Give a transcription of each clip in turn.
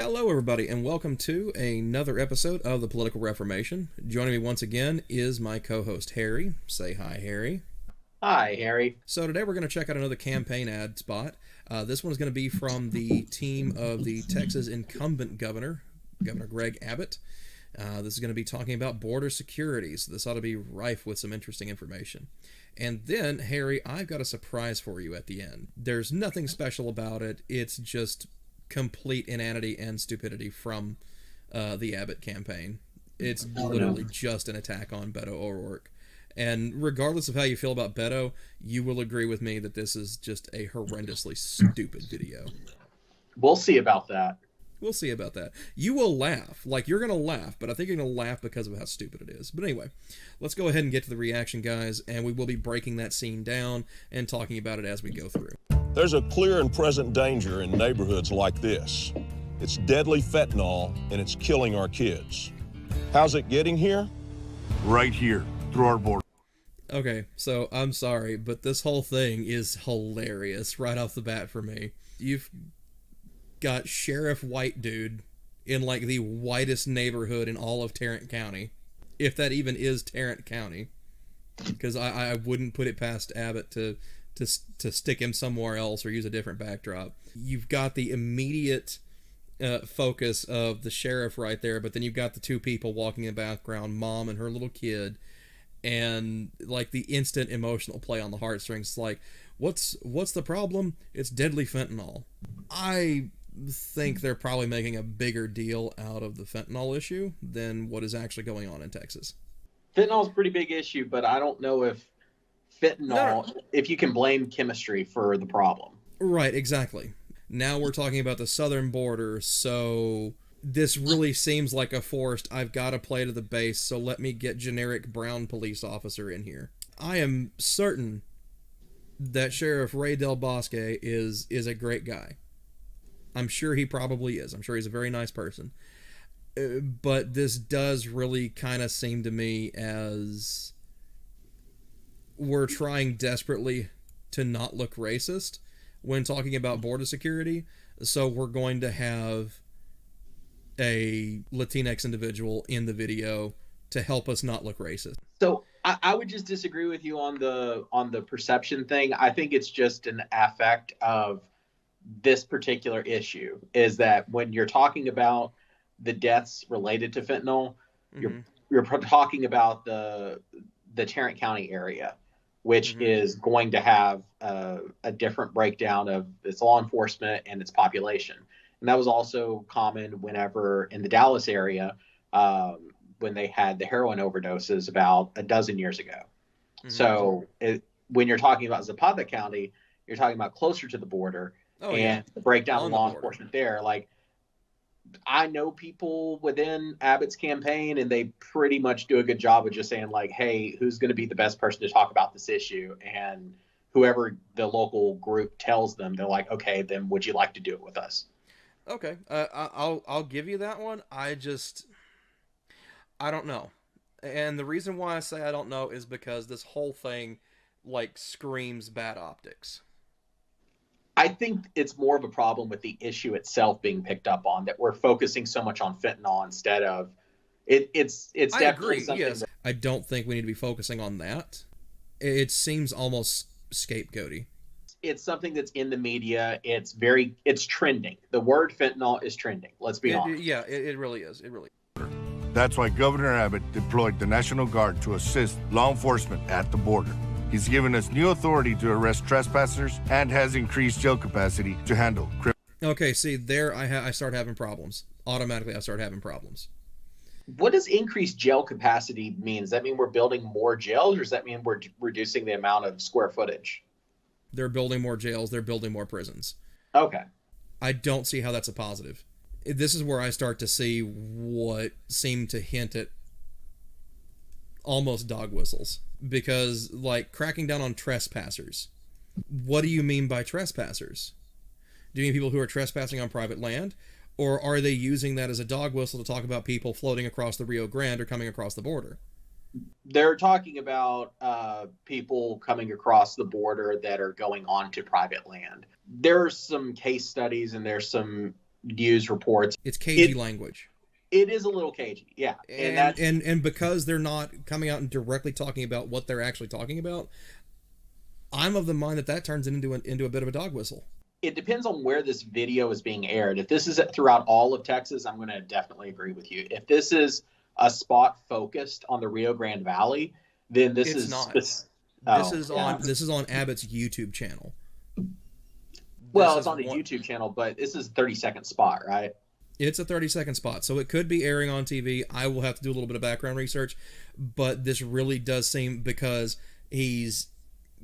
Hello, everybody, and welcome to another episode of the Political Reformation. Joining me once again is my co-host, Harry. Say hi, Harry. Hi, Harry. So today we're going to check out another campaign ad spot. This one's going to be from the team of the Texas incumbent Governor Greg Abbott. This is going to be talking about border security, so this ought to be rife with some interesting information. And then, Harry, I've got a surprise for you at the end. There's nothing special about it. It's just complete inanity and stupidity from the Abbott campaign. It's literally just an attack on Beto O'Rourke. And regardless of how you feel about Beto, you will agree with me that this is just a horrendously stupid video. We'll see about that. We'll see about that. You will laugh. Like, you're going to laugh, but I think you're going to laugh because of how stupid it is. But anyway, let's go ahead and get to the reaction, guys, and we will be breaking that scene down and talking about it as we go through. There's a clear and present danger in neighborhoods like this. It's deadly fentanyl, and it's killing our kids. How's it getting here? Right here, through our border. Okay, so I'm sorry, but this whole thing is hilarious right off the bat for me. You've got Sheriff White Dude in like the whitest neighborhood in all of Tarrant County, if that even is Tarrant County, because I wouldn't put it past Abbott to stick him somewhere else or use a different backdrop. You've got the immediate focus of the sheriff right there, but then you've got the two people walking in the background, mom and her little kid, and like the instant emotional play on the heartstrings. Like, what's the problem? It's deadly fentanyl. I think they're probably making a bigger deal out of the fentanyl issue than what is actually going on in Texas. Fentanyl's a pretty big issue, but I don't know if if you can blame chemistry for the problem. Right, exactly. Now we're talking about the southern border, so this really seems like a forced, I've got to play to the base, so let me get generic brown police officer in here. I am certain that Sheriff Ray Del Bosque is a great guy. I'm sure he probably is. I'm sure he's a very nice person. But this does really kind of seem to me as we're trying desperately to not look racist when talking about border security. So we're going to have a Latinx individual in the video to help us not look racist. So I would just disagree with you on the perception thing. I think it's just an affect of this particular issue, is that when you're talking about the deaths related to fentanyl, you're talking about the Tarrant County area, which is going to have a different breakdown of its law enforcement and its population. And that was also common whenever in the Dallas area, when they had the heroin overdoses about a dozen years ago. So when you're talking about Zapata County, you're talking about closer to the border. The breakdown of law enforcement there. Like, I know people within Abbott's campaign, and they pretty much do a good job of just saying, like, hey, who's going to be the best person to talk about this issue? And whoever the local group tells them, they're like, okay, then would you like to do it with us? Okay, I'll give you that one. I don't know. And the reason why I say I don't know is because this whole thing, like, screams bad optics. I think it's more of a problem with the issue itself being picked up on, that we're focusing so much on fentanyl instead of it's definitely agree, something. Yes. I don't think we need to be focusing on that. It seems almost scapegoaty. It's something that's in the media. It's trending. The word fentanyl is trending. Let's be honest. Yeah, it really is. It really is. That's why Governor Abbott deployed the National Guard to assist law enforcement at the border. He's given us new authority to arrest trespassers and has increased jail capacity to handle criminals. Okay, see, there I start having problems. Automatically, I start having problems. What does increased jail capacity mean? Does that mean we're building more jails, or does that mean we're reducing the amount of square footage? They're building more jails. They're building more prisons. Okay. I don't see how that's a positive. This is where I start to see what seemed to hint at almost dog whistles. Because, like, cracking down on trespassers. What do you mean by trespassers? Do you mean people who are trespassing on private land? Or are they using that as a dog whistle to talk about people floating across the Rio Grande or coming across the border? They're talking about people coming across the border that are going onto private land. There's some case studies and there's some news reports. It's cagey language. It is a little cagey, yeah. And because they're not coming out and directly talking about what they're actually talking about, I'm of the mind that turns it into a bit of a dog whistle. It depends on where this video is being aired. If this is throughout all of Texas, I'm going to definitely agree with you. If this is a spot focused on the Rio Grande Valley, then this is not. This is on Abbott's YouTube channel. Well, it's on the YouTube channel, but this is a 30-second spot, right? It's a 30-second spot, so it could be airing on TV. I will have to do a little bit of background research, but this really does seem, because he's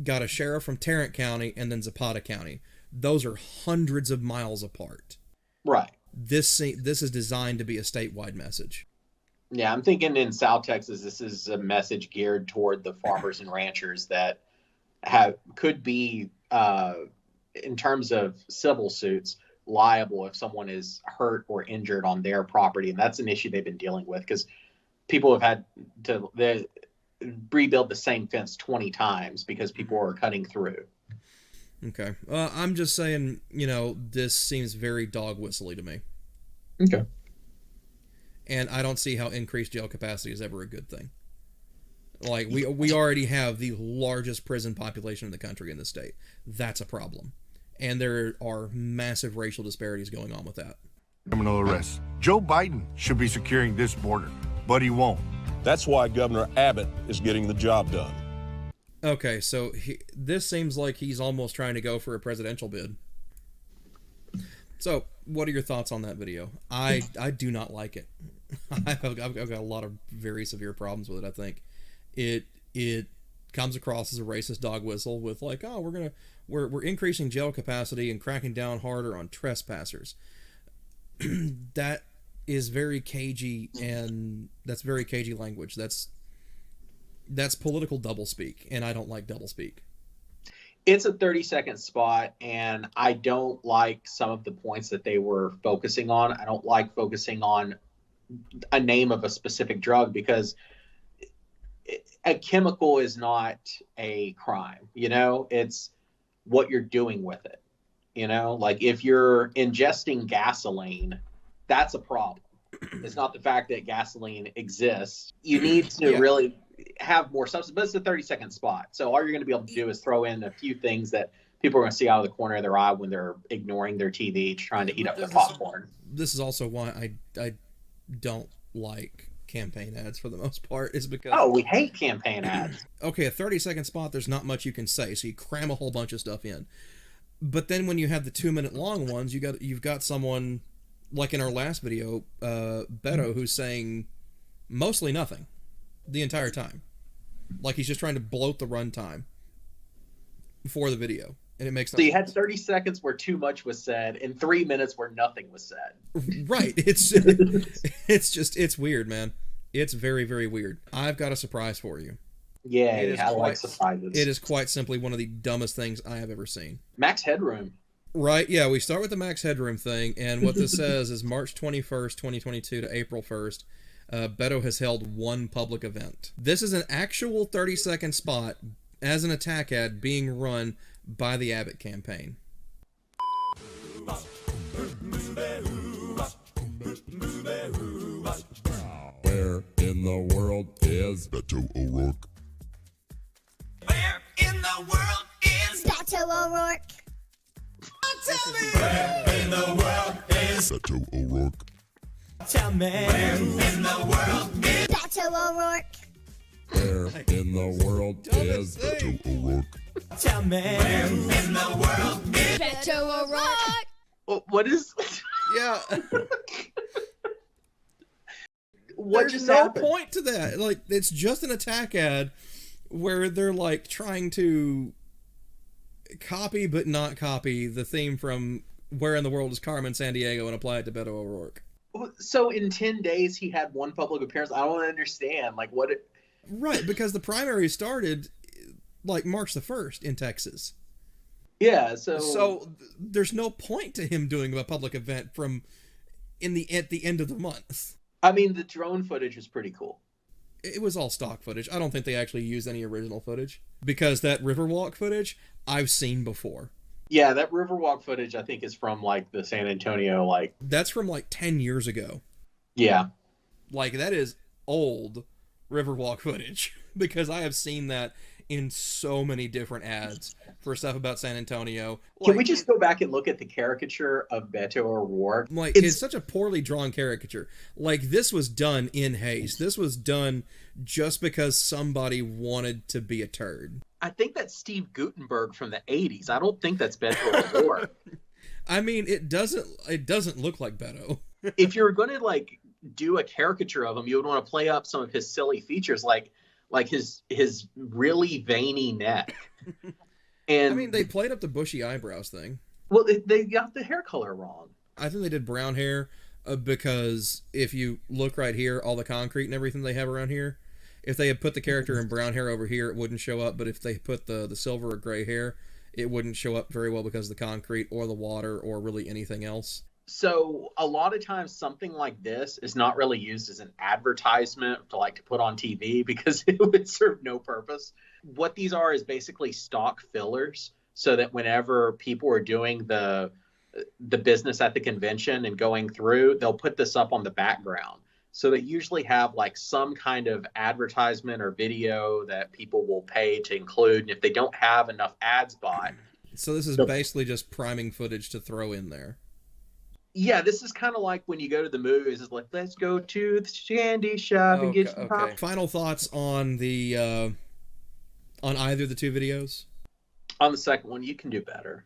got a sheriff from Tarrant County and then Zapata County. Those are hundreds of miles apart. Right. This is designed to be a statewide message. Yeah, I'm thinking in South Texas, this is a message geared toward the farmers and ranchers that could be, in terms of civil suits, liable if someone is hurt or injured on their property. And that's an issue they've been dealing with, because people have had to rebuild the same fence 20 times because people are cutting through. Okay. I'm just saying, this seems very dog whistly to me. Okay. And I don't see how increased jail capacity is ever a good thing. Like, we already have the largest prison population in the country in this state. That's a problem. And there are massive racial disparities going on with that. Criminal arrest. Joe Biden should be securing this border, but he won't. That's why Governor Abbott is getting the job done. Okay, so this seems like he's almost trying to go for a presidential bid. So, what are your thoughts on that video? I do not like it. I've got a lot of very severe problems with it, I think. It comes across as a racist dog whistle with like, oh, we're increasing jail capacity and cracking down harder on trespassers. That is very cagey, and that's very cagey language. That's political doublespeak, and I don't like doublespeak. It's a 30-second spot, and I don't like some of the points that they were focusing on. I don't like focusing on a name of a specific drug, because a chemical is not a crime. It's what you're doing with it. Like if you're ingesting gasoline, that's a problem. It's not the fact that gasoline exists. You need to really have more substance, but it's a 30-second spot. So all you're going to be able to do is throw in a few things that people are going to see out of the corner of their eye when they're ignoring their TV, trying to heat up their popcorn. This is also why I don't like campaign ads for the most part, is because... Oh, we hate campaign ads. Okay, a 30-second spot, there's not much you can say, so you cram a whole bunch of stuff in. But then when you have the 2-minute long ones, you've got someone, like in our last video, Beto, who's saying mostly nothing the entire time. Like he's just trying to bloat the runtime for the video. And it makes no sense. You had 30 seconds where too much was said and 3 minutes where nothing was said. Right. It's weird, man. It's very, very weird. I've got a surprise for you. Yeah, I like surprises. It is quite simply one of the dumbest things I have ever seen. Max Headroom. Right, yeah, we start with the Max Headroom thing, and what this says is March 21st, 2022 to April 1st, Beto has held one public event. This is an actual 30-second spot as an attack ad being run by the Abbott campaign. Where in the world is Beto O'Rourke? Where in the world is Beto O'Rourke? Tell me where in the world is Beto O'Rourke. Tell me where in the world is Beto O'Rourke? Where in the world is Beto O'Rourke. Tell me where in the world is Beto O'Rourke? What is... Yeah. What There's just no happened? point to that. Like, it's just an attack ad where they're, like, trying to copy but not copy the theme from Where in the World is Carmen Sandiego and apply it to Beto O'Rourke. So in 10 days, he had one public appearance. I don't understand. Like, what... Right, because the primary started, like, March the 1st in Texas. Yeah, So there's no point to him doing a public event at the end of the month. I mean, the drone footage was pretty cool. It was all stock footage. I don't think they actually used any original footage, because that Riverwalk footage I've seen before. Yeah, that Riverwalk footage I think is from like the San Antonio That's from like 10 years ago. Yeah. Like that is old Riverwalk footage because I have seen that in so many different ads for stuff about San Antonio. Can we just go back and look at the caricature of Beto O'Rourke? Like, it's such a poorly drawn caricature. Like, this was done in haste. This was done just because somebody wanted to be a turd. I think that's Steve Guttenberg from the 80s. I don't think that's Beto O'Rourke. I mean, it doesn't look like Beto. If you're going to, like, do a caricature of him, you would want to play up some of his silly features, like his really veiny neck. And I mean, they played up the bushy eyebrows thing. Well, they got the hair color wrong. I think they did brown hair because if you look right here, all the concrete and everything they have around here, if they had put the character in brown hair over here, it wouldn't show up. But if they put the silver or gray hair, it wouldn't show up very well because of the concrete or the water or really anything else. So a lot of times something like this is not really used as an advertisement to put on TV because it would serve no purpose. What these are is basically stock fillers so that whenever people are doing the business at the convention and going through, they'll put this up on the background. So they usually have like some kind of advertisement or video that people will pay to include. And if they don't have enough ads bought. So this is basically just priming footage to throw in there. Yeah, this is kind of like when you go to the movies. It's like, let's go to the candy shop and get some pop. Final thoughts on the on either of the two videos? On the second one, you can do better.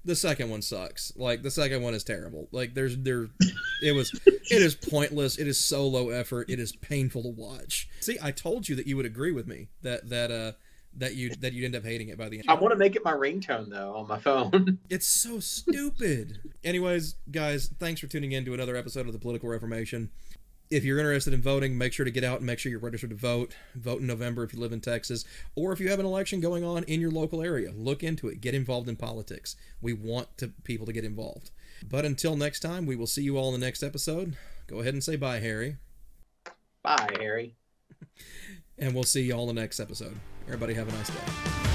The second one sucks. Like, the second one is terrible. Like, it is pointless. It is so low effort. It is painful to watch. See, I told you that you would agree with me that you'd end up hating it by the end. I want to make it my ringtone though on my phone. It's so stupid. Anyways, guys, thanks for tuning in to another episode of the Political Reformation. If you're interested in voting, make sure to get out and make sure you're registered to vote. Vote in November if you live in Texas, or if you have an election going on in your local area. Look into it. Get involved in politics. We want people to get involved. But until next time, we will see you all in the next episode. Go ahead and say bye, Harry. Bye, Harry. And we'll see you all in the next episode. Everybody have a nice day.